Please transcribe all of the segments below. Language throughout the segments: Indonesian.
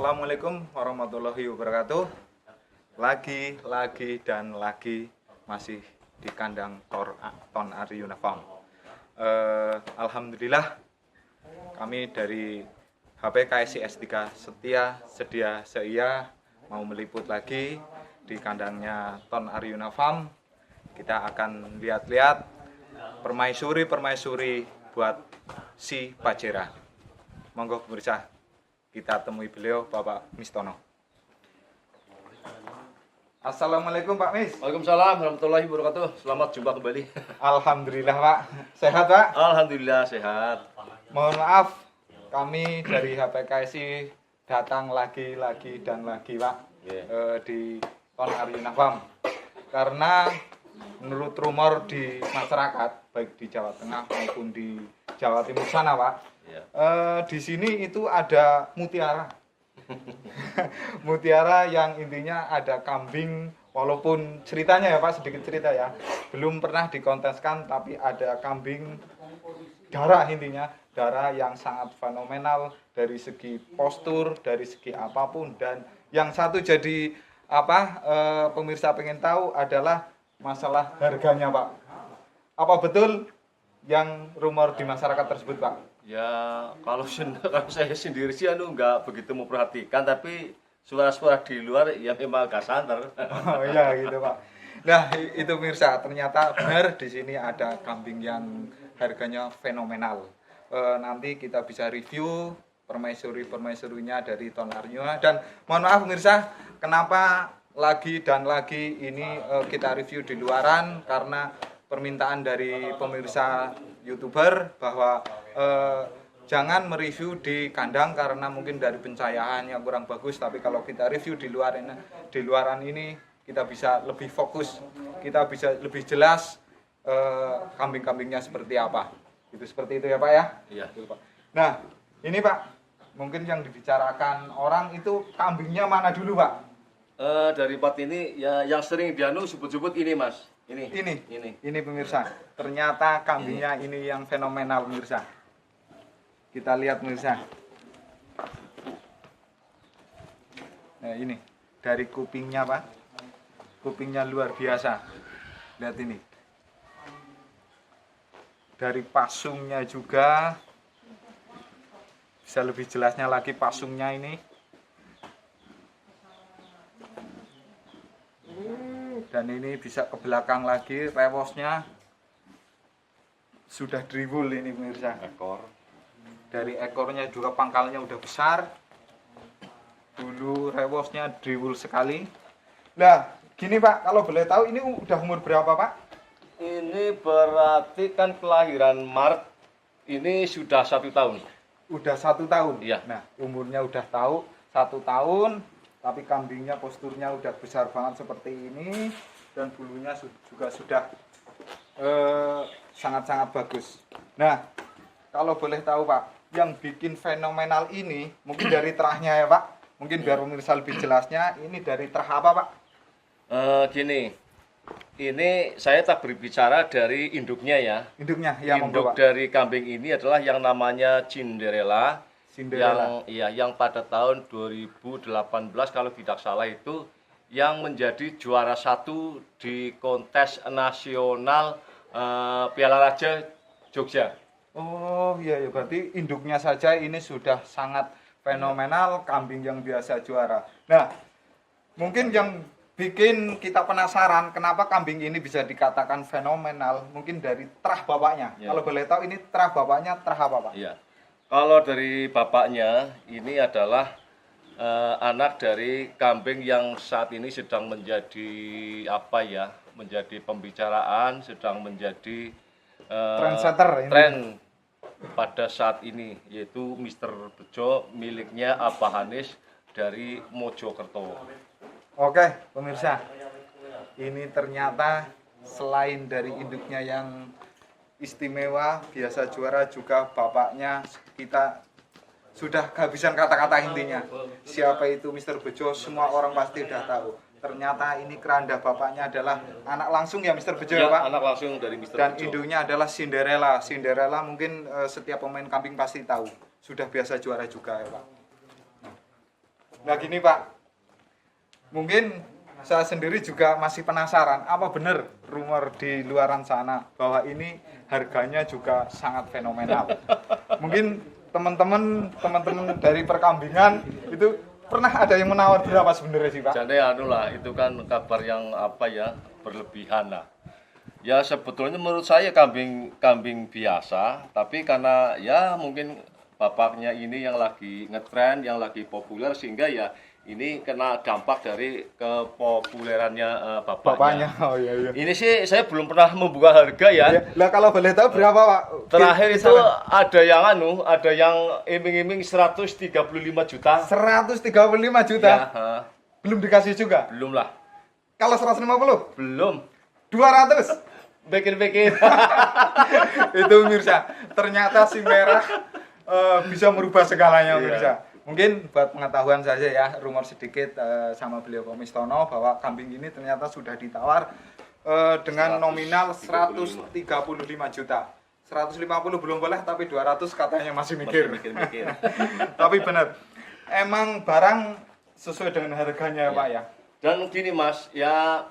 Assalamualaikum warahmatullahi wabarakatuh. Lagi dan lagi masih di kandang Ton Arjuna Farm. Alhamdulillah kami dari HPKSI S3 sedia seia mau meliput lagi di kandangnya Ton Arjuna Farm. Kita akan lihat-lihat permaisuri buat si Pajera. Monggo pemirsa, kita temui beliau, Bapak Mistono. Assalamualaikum Pak Mis. Waalaikumsalam warahmatullahi wabarakatuh. Selamat jumpa kembali. Alhamdulillah Pak. Sehat Pak? Alhamdulillah sehat. Mohon maaf, kami dari HPKSI datang lagi dan lagi Pak di Ton Arjuna Farm. Karena menurut rumor di masyarakat, baik di Jawa Tengah maupun di Jawa Timur sana Pak, di sini itu ada mutiara. Mutiara yang intinya ada kambing, walaupun ceritanya ya Pak, sedikit cerita ya, belum pernah dikonteskan, tapi ada kambing darah, intinya darah yang sangat fenomenal dari segi postur, dari segi apapun. Dan yang satu jadi pemirsa pengen tahu adalah masalah harganya Pak. Apa betul yang rumor di masyarakat tersebut Pak? Ya kalau saya sendiri sih nggak begitu memperhatikan, tapi suara-suara di luar ya memang agak santer. Oh iya gitu Pak. Nah itu pemirsa, ternyata benar di sini ada kambing yang harganya fenomenal. Nanti kita bisa review permaisurinya dari Ton Arjuna. Dan mohon maaf pemirsa, kenapa lagi dan lagi ini kita review di luaran, karena permintaan dari pemirsa YouTuber bahwa jangan mereview di kandang karena mungkin dari pencahayaannya kurang bagus, tapi kalau kita review di luaran ini kita bisa lebih fokus, kita bisa lebih jelas kambing-kambingnya seperti apa. Itu seperti itu ya Pak ya? Iya. Nah ini Pak, mungkin yang dibicarakan orang itu kambingnya mana dulu Pak? Dari part ini ya yang sering sebut-sebut ini Mas. Ini Pemirsa. Ternyata kambingnya ini yang fenomenal pemirsa. Kita lihat pemirsa. Nah ini dari kupingnya Pak. Kupingnya luar biasa. Lihat ini. Dari pasungnya juga. Bisa lebih jelasnya lagi pasungnya ini. Dan ini bisa ke belakang lagi, rewosnya sudah driwul ini pemirsa. Dari ekornya juga pangkalnya udah besar. Dulu rewosnya driwul sekali. Nah gini Pak, kalau boleh tahu ini udah umur berapa Pak? Ini berarti kan kelahiran Maret, ini sudah 1 tahun. Udah 1 tahun? Iya. Nah umurnya udah tahu 1 tahun. Tapi kambingnya posturnya udah besar banget seperti ini, dan bulunya juga sudah sangat-sangat bagus. Nah, kalau boleh tahu Pak, yang bikin fenomenal ini mungkin dari terahnya ya Pak. Mungkin biar pemirsa lebih jelasnya, ini dari terah apa Pak? Gini, ini saya tak berbicara dari induknya ya. Induknya, ya Induk monggo Pak. dari kambing ini adalah yang namanya Cinderella. Yang pada tahun 2018 kalau tidak salah itu yang menjadi juara 1 di kontes nasional Piala Raja Jogja. Oh iya, berarti induknya saja ini sudah sangat fenomenal, kambing yang biasa juara. Nah, mungkin yang bikin kita penasaran kenapa kambing ini bisa dikatakan fenomenal, mungkin dari terah bapaknya. Ya. Kalau boleh tahu ini terah bapaknya terah apa Pak? Iya. Kalau dari bapaknya, ini adalah anak dari kambing yang saat ini sedang menjadi menjadi pembicaraan, sedang menjadi tren pada saat ini, yaitu Mr. Bejo miliknya Abah Hanis dari Mojokerto. Oke, pemirsa, ini ternyata selain dari induknya yang istimewa, biasa juara, juga bapaknya kita sudah kehabisan kata-kata intinya. Siapa itu Mr. Bejo, semua orang pasti udah tahu. Ternyata ini keranda bapaknya adalah anak langsung ya Mr. Bejo ya Pak? Anak langsung dari Mr. Bejo. Dan induknya adalah Cinderella. Cinderella mungkin setiap pemain kambing pasti tahu. Sudah biasa juara juga ya Pak. Nah gini Pak, mungkin saya sendiri juga masih penasaran, apa benar rumor di luaran sana bahwa ini harganya juga sangat fenomenal. Mungkin teman-teman dari perkambingan itu pernah ada yang menawar berapa sebenarnya sih Pak? Jadi anu lah, itu kan kabar yang apa ya, berlebihan lah. Ya sebetulnya menurut saya kambing biasa, tapi karena ya mungkin bapaknya ini yang lagi ngetren, yang lagi populer, sehingga ya ini kena dampak dari kepopulerannya bapaknya. Oh iya iya. Ini sih saya belum pernah membuka harga ya. Iya. Lah kalau boleh tahu berapa Pak? Terakhir itu Kisaran. ada yang iming-iming 135 juta. 135 juta. Ya, Belum dikasih juga. belum lah. Kalau 150? Belum. 200. Bikin-bikin. Itu Mirsa. Ternyata si merah bisa merubah segalanya Iya. Mirsa. Mungkin buat pengetahuan saja ya, rumor sedikit sama beliau Pak Mistono bahwa kambing ini ternyata sudah ditawar dengan nominal 135 juta. 150 belum boleh, tapi 200 katanya masih mikir. Mikir-mikir. Tapi benar, emang barang sesuai dengan harganya ya Pak ya. Dan gini Mas, ya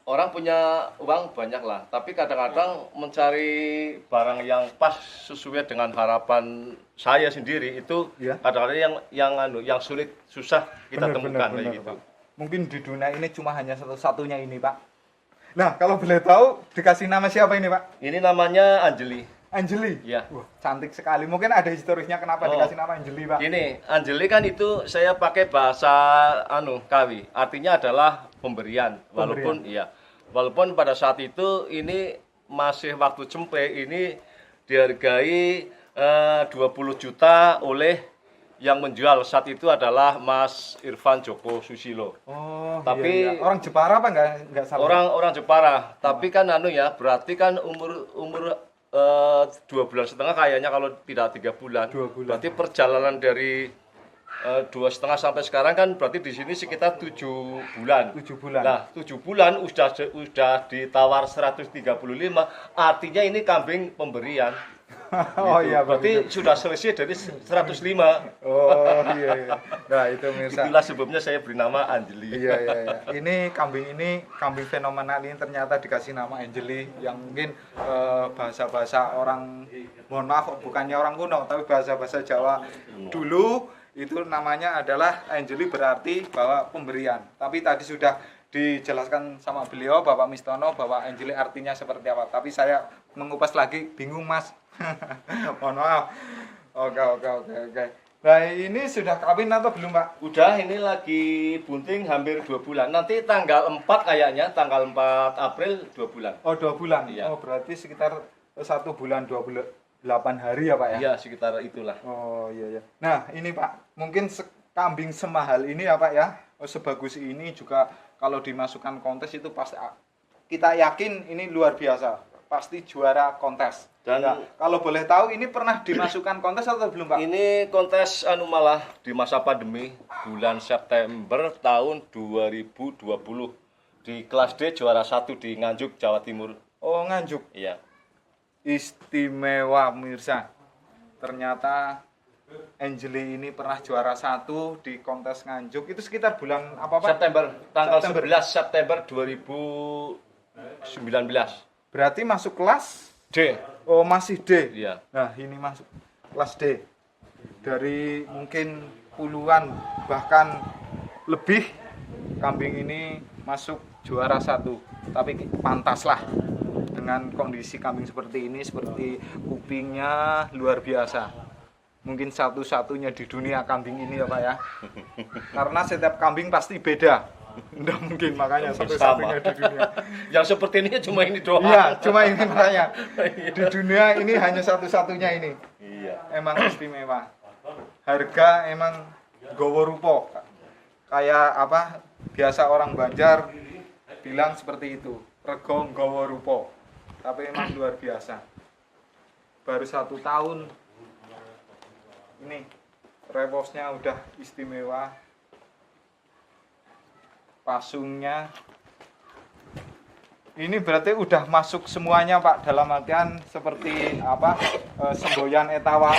orang punya uang banyak lah, tapi kadang-kadang mencari barang yang pas sesuai dengan harapan saya sendiri itu Iya. kadang-kadang yang sulit, susah kita temukan kayak gitu. Pak. Mungkin di dunia ini cuma hanya satu-satunya ini Pak. Nah kalau boleh tahu dikasih nama siapa ini Pak? Ini namanya Anjeli. Anjeli. Iya. Wah, cantik sekali. Mungkin ada historisnya kenapa dikasih nama Anjeli Pak? Gini, Anjeli kan itu saya pakai bahasa Kawi, artinya adalah pemberian. Walaupun pada saat itu ini masih waktu cempe, ini dihargai 20 juta oleh yang menjual saat itu adalah Mas Irfan Joko Susilo. Oh, Tapi- iya, iya. Orang Jepara apa enggak salah? Orang Jepara, tapi kan ya berarti kan umur 2 bulan setengah kayaknya, kalau tidak 3 bulan. 2 bulan. Berarti perjalanan dari 2,5 sampai sekarang kan berarti di sini sekitar 7 bulan. 7 bulan. Nah, 7 bulan udah ditawar 135, artinya ini kambing pemberian. Oh Gitu. iya, berarti begitu. sudah selesai dari 105. Oh iya iya. Nah, itu Mirsa. Itulah sebabnya saya beri nama Anjeli. Iya iya iya. Ini kambing fenomenal ini ternyata dikasih nama Anjeli yang mungkin bahasa-bahasa orang, mohon maaf bukannya orang kuno tapi bahasa-bahasa Jawa dulu itu namanya adalah Anjeli, berarti bahwa pemberian. Tapi tadi sudah dijelaskan sama beliau Bapak Mistono bahwa Anjeli artinya seperti apa. Tapi saya mengupas lagi bingung Mas. Mohon maaf. Oke. Nah ini sudah kawin atau belum Pak? Udah, ini lagi bunting hampir 2 bulan. Nanti tanggal 4 kayaknya, tanggal 4 April 2 bulan. Oh 2 bulan. Iya. Oh berarti sekitar 1 bulan 28 hari ya Pak ya? Iya, sekitar itulah. Oh iya. Nah ini Pak, mungkin kambing semahal ini ya Pak ya, sebagus ini juga kalau dimasukkan kontes itu pasti kita yakin ini luar biasa, pasti juara kontes. Dan Nah, kalau boleh tahu ini pernah dimasukkan kontes atau belum Pak? ini kontes malah di masa pandemi bulan September tahun 2020 di kelas D juara 1 di Nganjuk, Jawa Timur. Oh Nganjuk. Iya. Istimewa Mirsa. Ternyata Anjeli ini pernah juara 1 di kontes Nganjuk. Itu sekitar bulan apa Pak? September, tanggal September. 11 September 2019. Berarti masuk kelas? D. Oh masih D. Iya. Nah ini masuk kelas D. Dari mungkin puluhan bahkan lebih kambing ini masuk juara 1. Tapi pantas lah dengan kondisi kambing seperti ini, seperti kupingnya luar biasa. Mungkin satu-satunya di dunia kambing ini ya Pak ya. Karena setiap kambing pasti beda. Nggak mungkin, makanya satu-satunya di dunia. Yang seperti ini cuma ini doang. Iya, cuma ini makanya. Di dunia ini hanya satu-satunya ini. Iya. Emang istimewa. Harga emang gowo rupo. Kayak apa? Biasa orang Banjar bilang seperti itu. Rego gowo rupo. Tapi emang luar biasa. Baru 1 tahun. Ini rewosnya udah istimewa. Pasungnya ini berarti udah masuk semuanya Pak, dalam artian seperti apa, semboyan etawa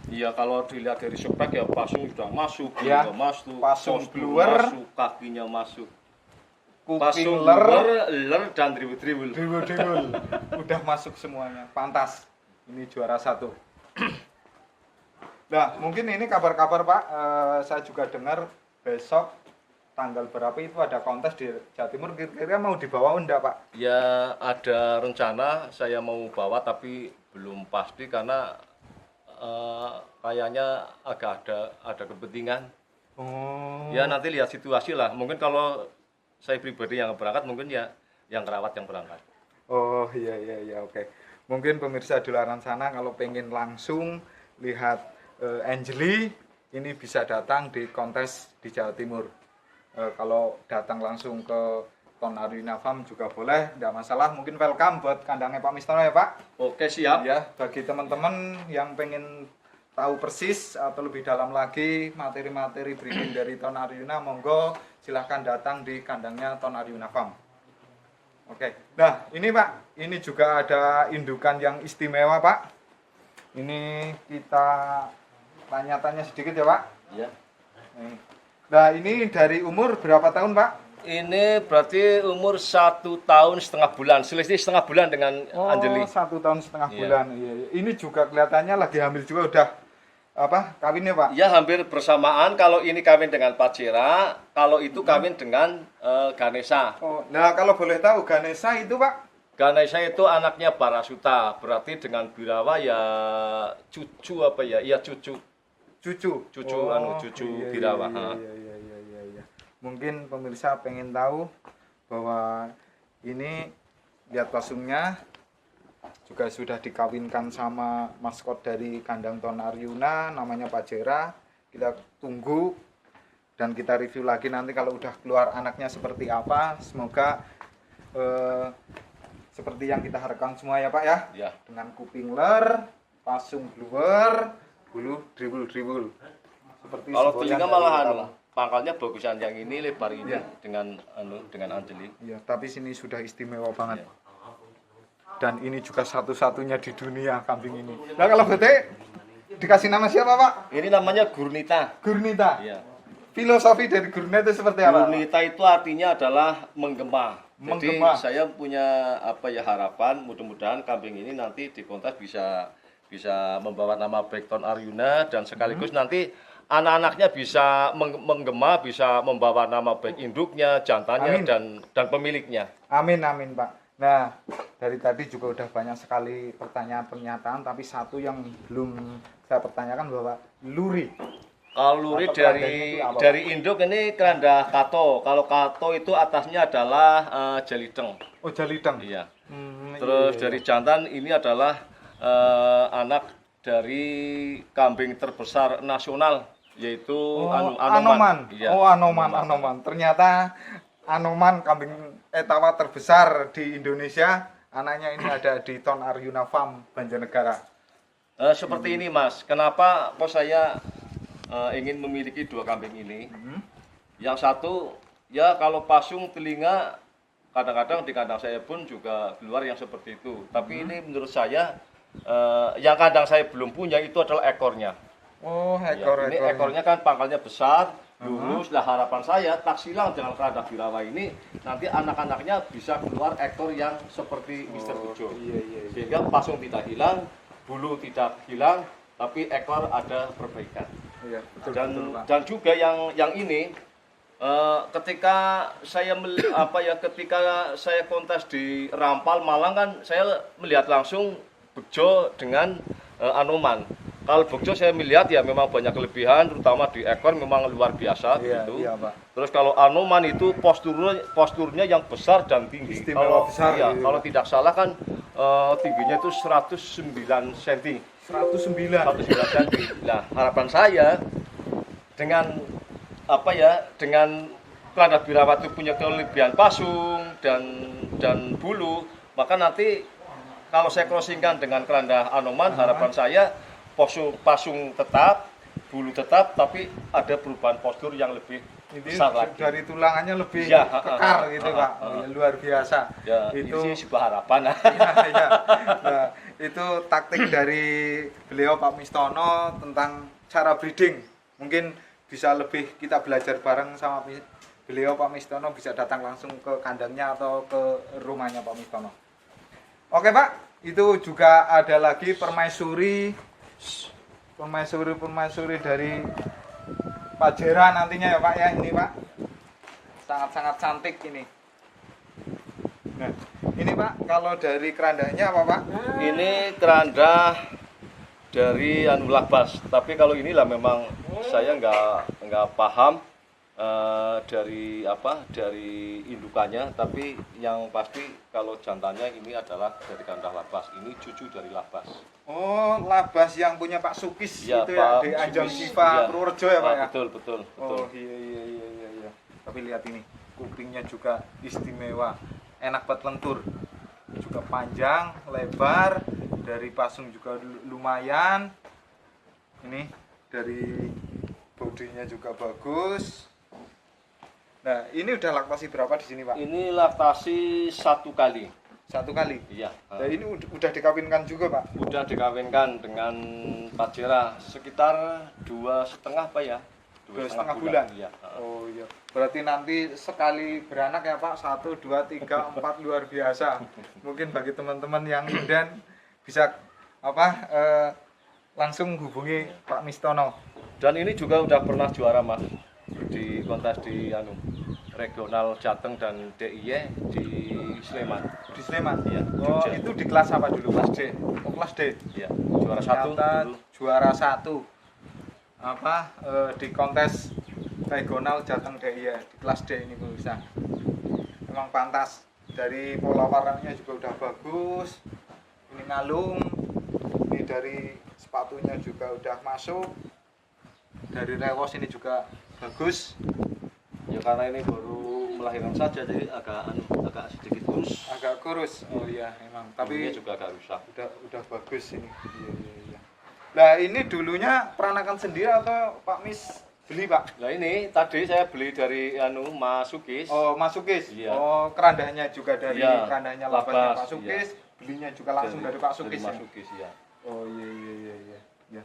Iya, kalau dilihat dari spek ya pasung sudah masuk, Ya, juga masuk, pasung postur bluer, masuk, kakinya masuk. kuping Pasung ler, ler dan dribble. driwul udah masuk semuanya, pantas. Ini juara 1. Nah, mungkin ini kabar-kabar Pak, saya juga dengar besok tanggal berapa itu ada kontes di Jawa Timur, kira-kira mau dibawa enggak Pak? Ya ada rencana saya mau bawa tapi belum pasti karena kayaknya agak ada kepentingan. Oh. Ya nanti lihat situasi lah. Mungkin kalau saya pribadi yang berangkat, mungkin ya yang kerawat yang berangkat. Oh iya oke. Mungkin pemirsa di luar sana kalau pengen langsung lihat Angeli ini bisa datang di kontes di Jawa Timur. Kalau datang langsung ke Ton Arjuna Farm juga boleh, tidak masalah. Mungkin welcome buat kandangnya Pak Mistono ya Pak. Oke siap. Ya, bagi teman-teman yang pengen tahu persis atau lebih dalam lagi materi-materi breeding dari Ton Arjuna, monggo silahkan datang di kandangnya Ton Arjuna Farm. Oke, nah ini Pak, ini juga ada indukan yang istimewa Pak. Ini kita tanya-tanya sedikit ya Pak. Ya. Nah ini dari umur berapa tahun Pak? Ini berarti umur 1,5 tahun selisih setengah bulan dengan Angeli. 1 tahun setengah Iya. bulan. Iya. Ini juga kelihatannya lagi hamil juga udah kawinnya Pak? Ya hampir bersamaan. Kalau ini kawin dengan Pajera, kalau itu kawin dengan Ganesha. Oh, nah kalau boleh tahu Ganesha itu Pak? Ganesha itu anaknya Barasuta, berarti dengan Birawa ya cucu apa ya? Iya cucu. Cucu Cucu Birawa. Iya. Mungkin pemirsa pengen tahu bahwa ini lihat pasungnya juga sudah dikawinkan sama maskot dari kandang Ton Arjuna namanya Pajera. Kita tunggu dan kita review lagi nanti kalau udah keluar anaknya seperti apa. Semoga seperti yang kita harapkan semua ya Pak ya. Ya. Dengan kuping ler, pasung bluer, bulu dribble. Seperti Kalau semboyan telinga dari malah utama. pangkalnya bagusan yang ini, lebar ini Iya. dengan Angeli. Iya, tapi sini sudah istimewa banget. Iya. Dan ini juga satu-satunya di dunia kambing ini. Nah kalau bete dikasih nama siapa Pak? Ini namanya Gurnita. Gurnita. Iya. Filosofi dari Gurnita itu seperti apa? Gurnita itu artinya adalah menggema. Jadi Menggema. saya punya harapan mudah-mudahan kambing ini nanti di kontes bisa membawa nama baik Ton Arjuna dan sekaligus nanti anak-anaknya bisa menggema, bisa membawa nama baik induknya, jantannya Amin. dan pemiliknya. Amin Pak. Nah dari tadi juga udah banyak sekali pertanyaan pernyataan, tapi satu yang belum saya pertanyakan bahwa luri. Kalau luri Atau kerandanya itu apa, dari induk ini keranda kato. Kalau kato itu atasnya adalah jeliteng. Oh jalideng. Iya. Hmm, Terus iya. dari jantan ini adalah anak dari kambing terbesar nasional yaitu Anoman. Iya. Oh Anoman. Ternyata Anoman kambing etawa terbesar di Indonesia. Anaknya ini ada di Ton Arjuna Farm Banjarnegara. Seperti ini Mas. Kenapa kok saya ingin memiliki 2 kambing ini? Yang satu ya kalau pasung telinga kadang-kadang di kandang saya pun juga keluar yang seperti itu. Tapi ini menurut saya yang kandang saya belum punya itu adalah ekornya. Oh Ya, ekor. ini ekornya kan pangkalnya besar, lurus. Nah harapan saya tak silang dengan keranda Birawa ini nanti anak-anaknya bisa keluar ekor yang seperti Mr. Bejo. Iya. Sehingga pasung tidak hilang, bulu tidak hilang, tapi ekor ada perbaikan. Iya, betul, Dan betul, Pak. dan juga yang ini ketika saya ketika saya kontes di Rampal Malang kan saya melihat langsung Bejo dengan Anoman. Kalau Bejo saya melihat ya memang banyak kelebihan, terutama di ekor memang luar biasa Iya, gitu. iya, Pak. Terus kalau Anoman itu posturnya yang besar dan tinggi. Istimewa Kalau besar, iya. kalau tidak salah kan tingginya itu 109 cm. 109. 109 cm. Nah, harapan saya dengan dengan keranda Birawa itu punya kelebihan pasung dan bulu, maka nanti kalau saya crossingkan dengan keranda Anoman, harapan saya pasung tetap, bulu tetap, tapi ada perubahan postur yang lebih Ini besar lagi. dari tulangannya lebih Ya, kekar gitu Pak. Oh, ya, luar biasa. Ya, itu ini sih sebuah harapan. iya, iya. Nah, itu taktik dari beliau Pak Mistono tentang cara breeding. Mungkin bisa lebih kita belajar bareng sama beliau Pak Mistono, bisa datang langsung ke kandangnya atau ke rumahnya Pak Mistono. Oke Pak, itu juga ada lagi permaisuri dari Pajera nantinya ya Pak ya, ini Pak. Sangat-sangat cantik ini. Nah, ini Pak, kalau dari kerandanya apa Pak? Ini keranda dari labas, tapi kalau inilah memang saya nggak paham dari indukannya, tapi yang pasti kalau jantannya ini adalah dari keranda labas. Ini cucu dari labas. Oh, labas yang punya Pak Sukis Ya, itu Pak ya di Anjang Sukis, Siva ya. Purworejo ya Pak ya? Betul. Oh iya. Tapi lihat ini, kupingnya juga istimewa, enak buat lentur, juga panjang, lebar, dari pasung juga lumayan. Ini dari bodinya juga bagus. Nah, ini udah laktasi berapa di sini Pak? Ini laktasi 1 kali. 1 kali. Iya. Nah, ini udah dikawinkan juga Pak? Udah dikawinkan dengan Pajera sekitar 2,5 Pak ya. 2,5 bulan. Iya. Oh iya. Berarti nanti sekali beranak ya Pak, 1, 2, 3, 4 luar biasa. Mungkin bagi teman-teman yang dan bisa langsung hubungi Pak Mistono. Dan ini juga udah pernah juara Mas di kontes di regional Jateng dan DIY di Sleman. Di Sleman. Iya. Oh, Jogja. itu di kelas apa dulu? Kelas D. Oh, kelas D. Iya. Juara 1 Ternyata dulu. juara 1 di kontes regional Jateng DIY di kelas D ini bisa. Memang pantas, dari pola warnanya juga udah bagus. Ini ngalung. Ini dari sepatunya juga udah masuk. Dari rewas ini juga bagus. Ya karena ini baru melahirkan saja jadi agak sedikit kurus. Agak kurus. Oh iya, emang. Tapi Tapi juga agak rusak. udah bagus ini. Iya. Nah, ini dulunya peranakan sendiri atau Pak Mis beli, Pak? Nah ini tadi saya beli dari Mas Sukis. Oh, Mas Sukis. Iya. Oh, kerandanya juga dari Iya, kerandanya labasnya labas, Pak Sukis. Belinya juga langsung dari Pak Sukis. Mas Ya? Sukis ya. Oh iya. Ya.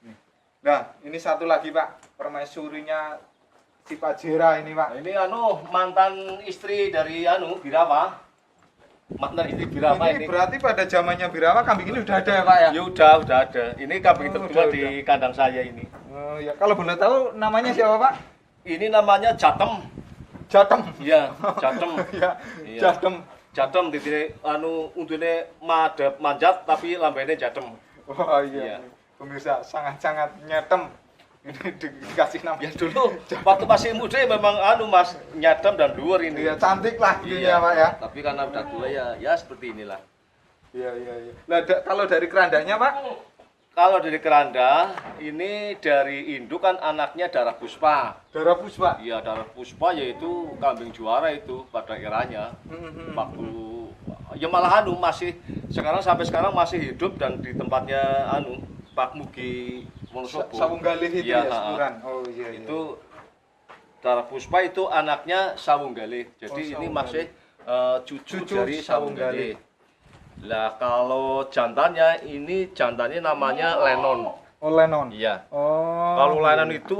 Nih. Nah, ini satu lagi, Pak. Permaisurinya si Pajera ini, Pak. Nah, ini mantan istri dari Birawa. Mantan istri Birawa Ini ini. berarti pada zamannya Birawa kambing ini udah ada ya, Pak ya? Ya udah ada. Ini kambing Oh, tertua udah. di kandang saya ini. Oh ya, kalau boleh tahu namanya siapa, Pak? Ini namanya Jatem. Jatem. Iya, Jatem. Ya, Iya. Jatem. Jatem titine untune madhep manjat tapi lambene Jatem. Oh iya. Iya. Pemirsa sangat-sangat nyetem. Ini dikasih nama. Ya dulu waktu masih muda memang Mas nyadam dan luar ini. Iya, cantik lah gitu Iya, ya, Pak ya. Tapi karena udah tua ya seperti inilah. Iya. Nah, kalau dari kerandanya, Pak? Kalau dari keranda, ini dari induk kan anaknya Darah Puspa. Darah Puspa. Iya, Darah Puspa yaitu kambing juara itu pada eranya. Waktu ya malah masih sampai sekarang masih hidup dan di tempatnya Pak Mugi Wonosobo. Sawung Galih itu Iya, ya, seburan. Oh iya. Itu Darah Puspa itu anaknya Sawung Galih. Jadi ini Sawung masih cucu Cucu dari Sawung Sawung Galih. Lah kalau jantannya namanya Lenon. Oh, Lenon. Iya. Oh. Kalau Lenon itu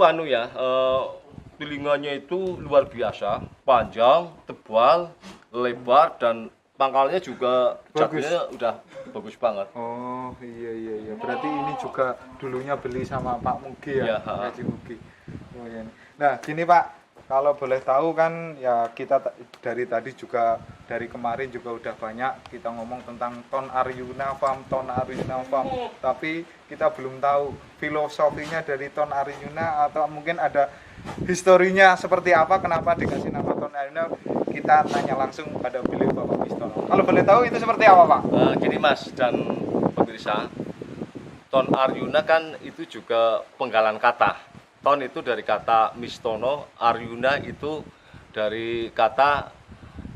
telinganya itu luar biasa, panjang, tebal, lebar dan pangkalnya juga Bagus. jatuhnya udah bagus banget. Oh iya. Berarti ini juga dulunya beli sama Pak Mugi ya, Iya, Haji Mugi. Oh, iya. Nah gini Pak, kalau boleh tahu kan ya kita dari tadi juga dari kemarin juga udah banyak kita ngomong tentang Ton Aryuna Farm, tapi kita belum tahu filosofinya dari Ton Aryuna atau mungkin ada historinya seperti apa kenapa dikasih nama Ton Aryuna. Kita tanya langsung pada beliau Bapak Mistono. Kalau boleh tahu itu seperti apa Pak? Gini Mas dan pemirsa, Ton Aryuna kan itu juga penggalan kata. Ton itu dari kata Mistono, Aryuna itu dari kata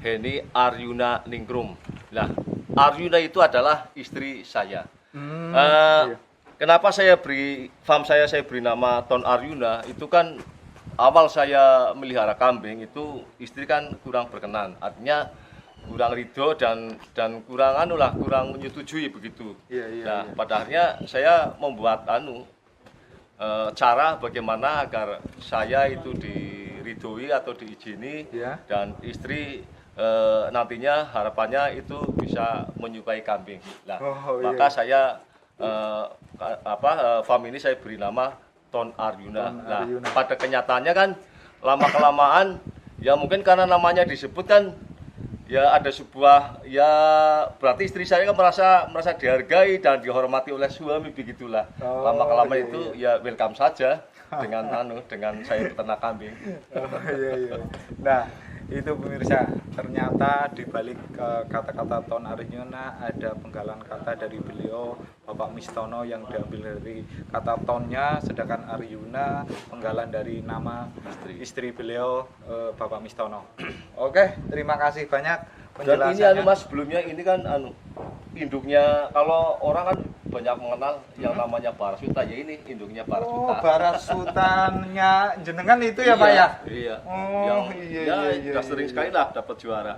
Heni Aryuna Ningrum. Nah, Aryuna itu adalah istri saya. Iya. Kenapa saya beri nama Ton Aryuna? Itu kan awal saya melihara kambing itu istri kan kurang berkenan, artinya kurang ridho dan kurang kurang menyetujui begitu. Nah, pada akhirnya saya membuat cara bagaimana agar saya itu diridhoi atau diizini dan istri nantinya harapannya itu bisa menyukai kambing. Nah, maka saya farm ini saya beri nama Ton Arjuna. Nah, pada kenyataannya kan lama kelamaan ya mungkin karena namanya disebut kan ya ada sebuah ya berarti istri saya kan merasa dihargai dan dihormati oleh suami begitulah. Lama kelamaan itu ya welcome saja dengan dengan saya peternak kambing. Nah, itu pemirsa, ternyata di balik kata-kata Ton Arjuna ada penggalan kata dari beliau Bapak Mistono yang diambil dari kata tonnya, sedangkan Arjuna penggalan dari nama istri beliau Bapak Mistono. Oke, terima kasih banyak penjelasannya. Dan ini Mas, sebelumnya ini kan induknya, kalau orang kan banyak mengenal yang namanya Barasuta, ya ini induknya Barasuta. Barasutannya jenengan itu ya Pak ya? Iya. Oh iya. Sudah sering sekali lah dapat juara.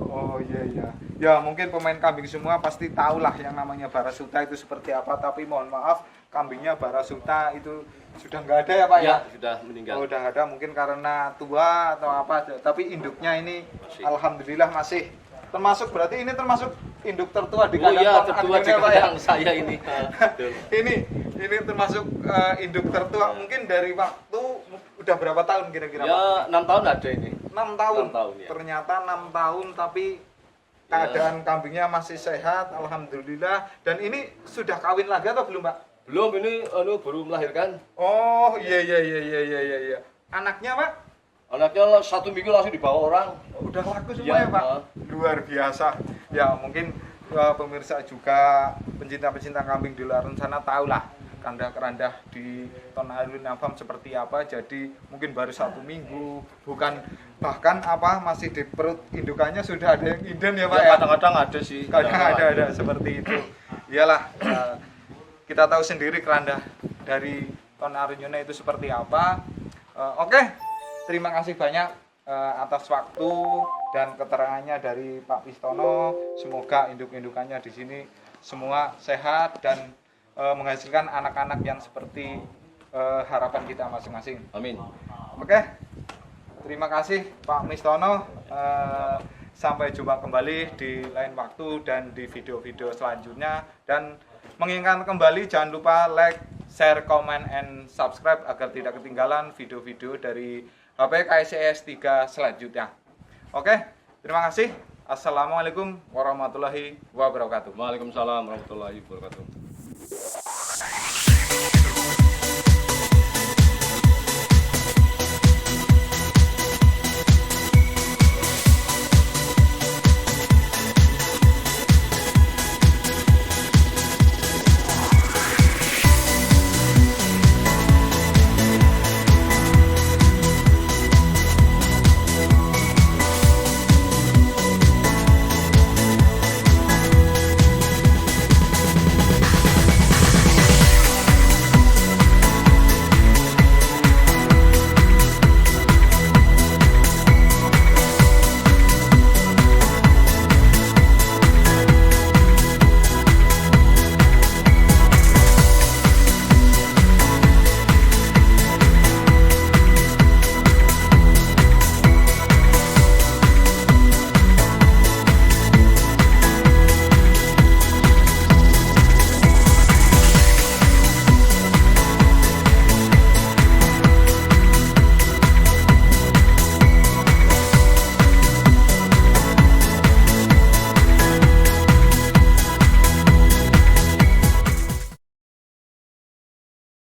Oh iya. Ya mungkin pemain kambing semua pasti tahu lah yang namanya Barasuta itu seperti apa. Tapi mohon maaf, kambingnya Barasuta itu sudah nggak ada ya Pak ya? Sudah meninggal. Oh, udah ada mungkin karena tua atau apa. Tapi induknya ini alhamdulillah masih. Termasuk berarti ini termasuk induk tertua di kandang tertua di kandang saya ini. ini termasuk induk tertua mungkin dari waktu udah berapa tahun kira-kira ya, Pak? 6 tahun ada ini. 6 tahun. 6 tahun ya. Ternyata 6 tahun tapi keadaan kambingnya masih sehat alhamdulillah. Dan ini sudah kawin lagi atau belum, Pak? Belum, ini baru melahirkan. Oh, iya. Anaknya, Pak? Anaknya 1 minggu langsung dibawa orang. Udah laku semua ya Pak? Luar biasa. Ya mungkin pemirsa juga pencinta-pencinta kambing di luar sana tahulah keranda-keranda di Ton Arjuna Farm seperti apa. Jadi mungkin baru 1 minggu, bukan bahkan masih di perut indukannya sudah ada yang inden ya Pak ya? Kadang-kadang ada sih. Kadang ada seperti itu. Iyalah, kita tahu sendiri keranda dari Ton Arjuna itu seperti apa. Oke. Terima kasih banyak atas waktu dan keterangannya dari Pak Mistono. Semoga induk-indukannya di sini semua sehat dan menghasilkan anak-anak yang seperti harapan kita masing-masing. Amin. Oke, terima kasih Pak Mistono. Sampai jumpa kembali di lain waktu dan di video-video selanjutnya. Dan mengingatkan kembali jangan lupa like, share, comment, and subscribe agar tidak ketinggalan video-video dari HP KSCS 3 selanjutnya. Oke, terima kasih. Assalamualaikum warahmatullahi wabarakatuh. Waalaikumsalam warahmatullahi wabarakatuh.